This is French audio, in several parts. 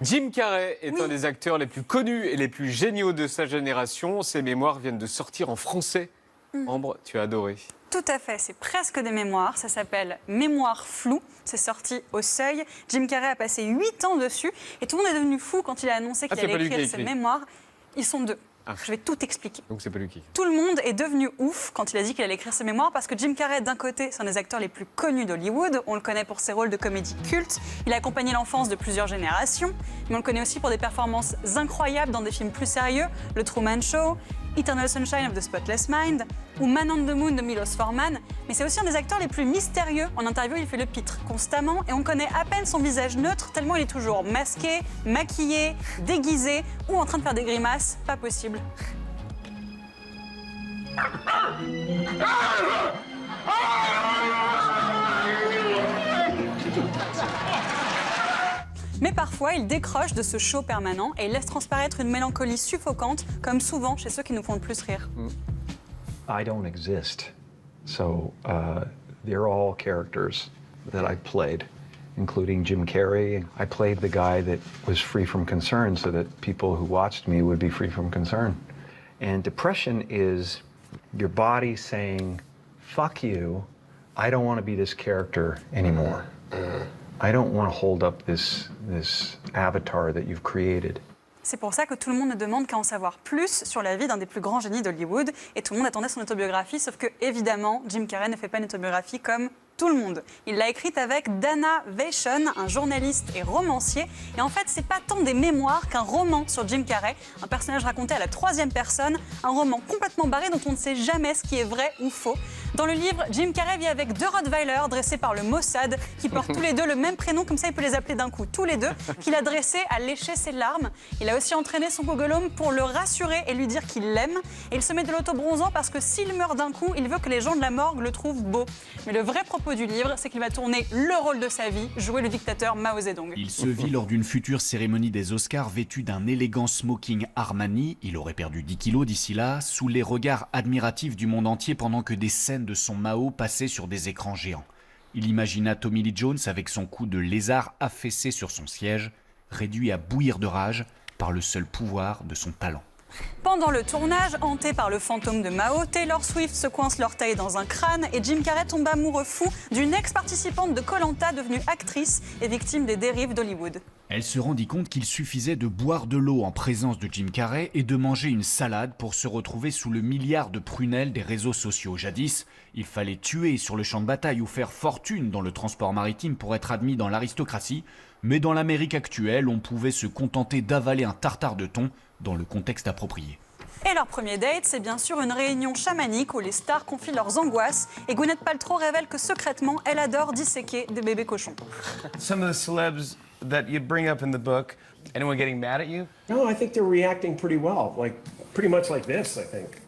Jim Carrey est un des acteurs les plus connus et les plus géniaux de sa génération. Ses mémoires viennent de sortir en français. Ambre, tu as adoré. Tout à fait, c'est presque des mémoires. Ça s'appelle Mémoires floues. C'est sorti au Seuil. Jim Carrey a passé 8 ans dessus. Et tout le monde est devenu fou quand il a annoncé qu'il allait écrire ses mémoires. Ils sont deux. Je vais tout expliquer. Donc c'est pas lui qui. Tout le monde est devenu ouf quand il a dit qu'il allait écrire ses mémoires parce que Jim Carrey, d'un côté, c'est un des acteurs les plus connus d'Hollywood. On le connaît pour ses rôles de comédie culte. Il a accompagné l'enfance de plusieurs générations. Mais on le connaît aussi pour des performances incroyables dans des films plus sérieux, Le Truman Show, Eternal Sunshine of the Spotless Mind ou Man on the Moon de Milos Forman. Mais c'est aussi un des acteurs les plus mystérieux. En interview, il fait le pitre constamment et on connaît à peine son visage neutre tellement il est toujours masqué, maquillé, déguisé ou en train de faire des grimaces pas possible. Mais parfois, il décroche de ce show permanent et il laisse transparaître une mélancolie suffocante, comme souvent chez ceux qui nous font le plus rire. I don't exist, so they're all characters that I played, including Jim Carrey. I played the guy that was free from concern so that people who watched me would be free from concern. And depression is your body saying, fuck you, I don't want to be this character anymore. I don't want to hold up this avatar that you've created. C'est pour ça que tout le monde ne demande qu'à en savoir plus sur la vie d'un des plus grands génies d'Hollywood. Et tout le monde attendait son autobiographie, sauf que, évidemment, Jim Carrey ne fait pas une autobiographie comme tout le monde. Il l'a écrite avec Dana Vachon, un journaliste et romancier. Et en fait, c'est pas tant des mémoires qu'un roman sur Jim Carrey, un personnage raconté à la troisième personne, un roman complètement barré dont on ne sait jamais ce qui est vrai ou faux. Dans le livre, Jim Carrey vit avec 2 Rottweilers dressés par le Mossad, qui portent tous les deux le même prénom, comme ça il peut les appeler d'un coup tous les deux, qu'il a dressé à lécher ses larmes. Il a aussi entraîné son Pogolom pour le rassurer et lui dire qu'il l'aime. Et il se met de l'autobronzant parce que s'il meurt d'un coup, il veut que les gens de la morgue le trouvent beau. Mais le vrai propos du livre, c'est qu'il va tourner le rôle de sa vie, jouer le dictateur Mao Zedong. Il se vit lors d'une future cérémonie des Oscars vêtu d'un élégant smoking Armani. Il aurait perdu 10 kilos d'ici là, sous les regards admiratifs du monde entier pendant que des scènes de son Mao passaient sur des écrans géants. Il imagina Tommy Lee Jones avec son cou de lézard affaissé sur son siège, réduit à bouillir de rage par le seul pouvoir de son talent. Pendant le tournage, hanté par le fantôme de Mao, Taylor Swift se coince l'orteil dans un crâne et Jim Carrey tombe amoureux fou d'une ex-participante de Koh-Lanta devenue actrice et victime des dérives d'Hollywood. Elle se rendit compte qu'il suffisait de boire de l'eau en présence de Jim Carrey et de manger une salade pour se retrouver sous le milliard de prunelles des réseaux sociaux. Jadis, il fallait tuer sur le champ de bataille ou faire fortune dans le transport maritime pour être admis dans l'aristocratie. Mais dans l'Amérique actuelle, on pouvait se contenter d'avaler un tartare de thon dans le contexte approprié. Et leur premier date, c'est bien sûr une réunion chamanique où les stars confient leurs angoisses et Gwyneth Paltrow révèle que secrètement, elle adore disséquer des bébés cochons. Some of the celebs that you bring up in the book, anyone getting mad at you? No, I think they're reacting pretty well, like pretty much like this, I think.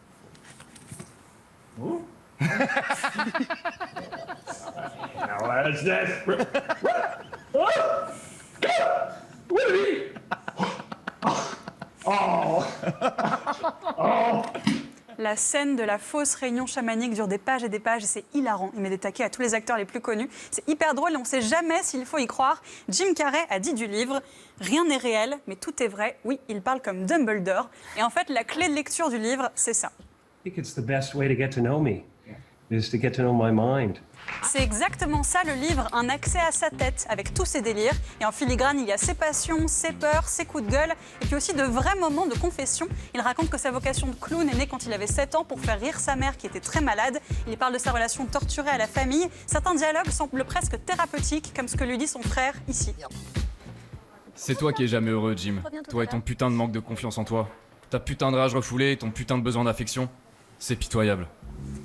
Ooh. Now that's that. Oh. Oh. La scène de la fausse réunion chamanique dure des pages et c'est hilarant. Il met des taquets à tous les acteurs les plus connus. C'est hyper drôle et on ne sait jamais s'il faut y croire. Jim Carrey a dit du livre « Rien n'est réel, mais tout est vrai ». Oui, il parle comme Dumbledore. Et en fait, la clé de lecture du livre, c'est ça. I think it's the best way to get to know me, is to get to know my mind. C'est exactement ça le livre, un accès à sa tête avec tous ses délires. Et en filigrane, il y a ses passions, ses peurs, ses coups de gueule et puis aussi de vrais moments de confession. Il raconte que sa vocation de clown est née quand il avait 7 ans pour faire rire sa mère qui était très malade. Il parle de sa relation torturée à la famille. Certains dialogues semblent presque thérapeutiques, comme ce que lui dit son frère ici. C'est toi qui es jamais heureux, Jim. Toi et ton putain de manque de confiance en toi. Ta putain de rage refoulée et ton putain de besoin d'affection. C'est pitoyable.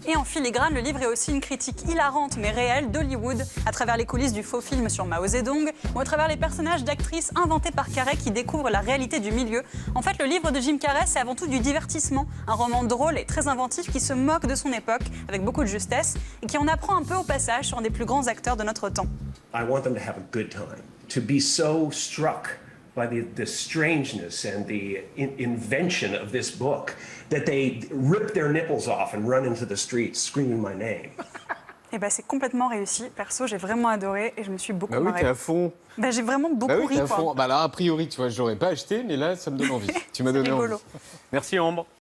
Et en filigrane, le livre est aussi une critique hilarante mais réelle d'Hollywood, à travers les coulisses du faux film sur Mao Zedong, ou à travers les personnages d'actrices inventés par Carrey qui découvrent la réalité du milieu. En fait, le livre de Jim Carrey, c'est avant tout du divertissement, un roman drôle et très inventif qui se moque de son époque, avec beaucoup de justesse, et qui en apprend un peu au passage sur un des plus grands acteurs de notre temps. I want them to have a good time, to be so struck by the strangeness and the invention of this book that they rip their nipples off and run into the streets screaming my name. Et bah, c'est complètement réussi. Perso, j'ai vraiment adoré et je me suis beaucoup Bah oui, marrée. t'es à fond. Bah, j'ai vraiment beaucoup Bah oui, ri. t'es à quoi. fond. Bah là, a priori, tu vois, j'aurais pas acheté, mais là, ça me donne envie. Tu m'as C'est donné rigolo. envie. Merci Ambre.